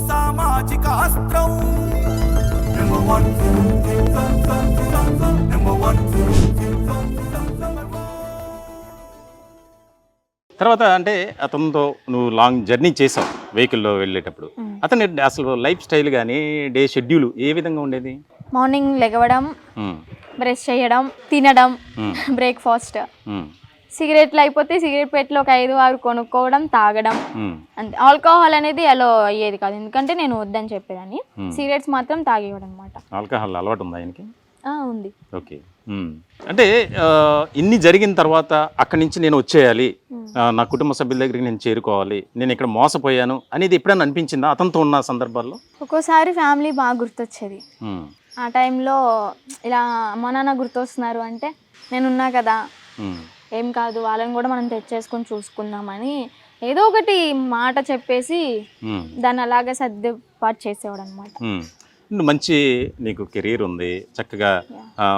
సామాజిక అస్త్రం తర్వాత అంటే అతనితో నువ్వు లాంగ్ జర్నీ చేసావు వెహికల్లో వెళ్ళేటప్పుడు అతని అసలు లైఫ్ స్టైల్ కానీ డే షెడ్యూల్ ఏ విధంగా ఉండేది? మార్నింగ్ లెగవడం, బ్రష్ చేయడం, తినడం, బ్రేక్ఫాస్ట్, సిగరెట్లు అయిపోతే సిగరెట్ పెట్లు ఒక 5-6 కొనుక్కోవడం, తాగడం అంతే. ఆల్కహాల్ అనేది అలో అయ్యేది కాదు, ఎందుకంటే నేను వద్దని చెప్పేదాన్ని. సిగరెట్స్ మాత్రం తాగేవాడు అనమాట. ఆల్కహాల్ అలవాటు ఉందా ఆయనకి? ఉంది. ఓకే. అంటే ఇన్ని జరిగిన తర్వాత అక్కడి నుంచి నేను వచ్చేయాలి, నా కుటుంబ సభ్యుల దగ్గరికి నేను చేరుకోవాలి, నేను ఇక్కడ మోసపోయాను అనేది ఎప్పుడైనా అనిపించిందా అతనితో ఉన్న సందర్భాల్లో? ఒక్కోసారి ఫ్యామిలీ బాగా గుర్తొచ్చేది. ఆ టైంలో ఇలా అమ్మ నాన్న గుర్తొస్తున్నారు అంటే నేనున్నా కదా, ఏం కాదు, వాళ్ళని కూడా మనం తెచ్చేసుకొని చూసుకుందామని ఏదో ఒకటి మాట చెప్పేసి దాన్ని అలాగే సర్దుబాటు చేసేవాడు అనమాట. మంచి నీకు కెరీర్ ఉంది, చక్కగా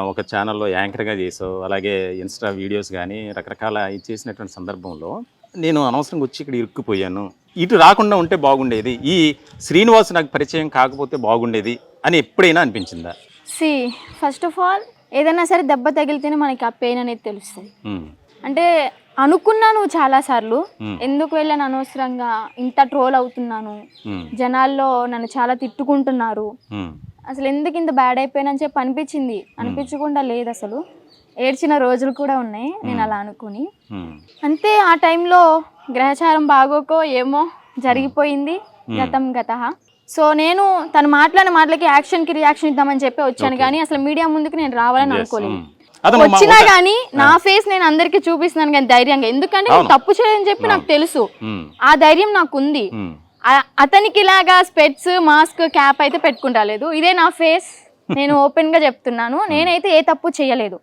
ఒక ఛానల్లో యాంకర్గా చేసావు, అలాగే ఇన్స్టా వీడియోస్ కానీ రకరకాల చేసినటువంటి సందర్భంలో నేను అనవసరంగా వచ్చి ఇక్కడ ఇరుక్కుపోయాను, ఇటు రాకుండా ఉంటే బాగుండేది, ఈ శ్రీనివాస్ నాకు పరిచయం కాకపోతే బాగుండేది అని ఎప్పుడైనా అనిపించిందా? ఫస్ట్ ఆఫ్ ఆల్ ఏదైనా సరే దెబ్బ తగిలితేనే మనకి ఆ పెయిన్ అనేది తెలుస్తుంది. అంటే అనుకున్నాను చాలాసార్లు, ఎందుకు వెళ్ళాను అనవసరంగా, ఇంత ట్రోల్ అవుతున్నాను, జనాల్లో నన్ను చాలా తిట్టుకుంటున్నారు, అసలు ఎందుకు ఇంత బ్యాడ్ అయిపోయానని చెప్పి అనిపించింది. అనిపించకుండా లేదు, అసలు ఏడ్చిన రోజులు కూడా ఉన్నాయి నేను అలా అనుకుని. అంతే, ఆ టైంలో గ్రహచారం బాగోకో ఏమో జరిగిపోయింది, గతం గతః. సో నేను తను మాట్లాడిన మాటలకి యాక్షన్కి రియాక్షన్ ఇద్దామని చెప్పి వచ్చాను, కానీ అసలు మీడియా ముందుకు నేను రావాలని అనుకోలేదు. వచ్చినా గానీ నా ఫేస్ నేను అందరికి చూపిస్తున్నాను కానీ ధైర్యంగా, ఎందుకంటే నేను తప్పు చేయని చెప్పి నాకు తెలుసు, ఆ ధైర్యం నాకు ఉంది. అతనికి ఇలాగా స్పెట్స్, మాస్క్, క్యాప్ అయితే పెట్టుకుంటాలేదు, ఇదే నా ఫేస్, నేను ఓపెన్ గా చెప్తున్నాను, నేనైతే ఏ తప్పు చేయలేదు.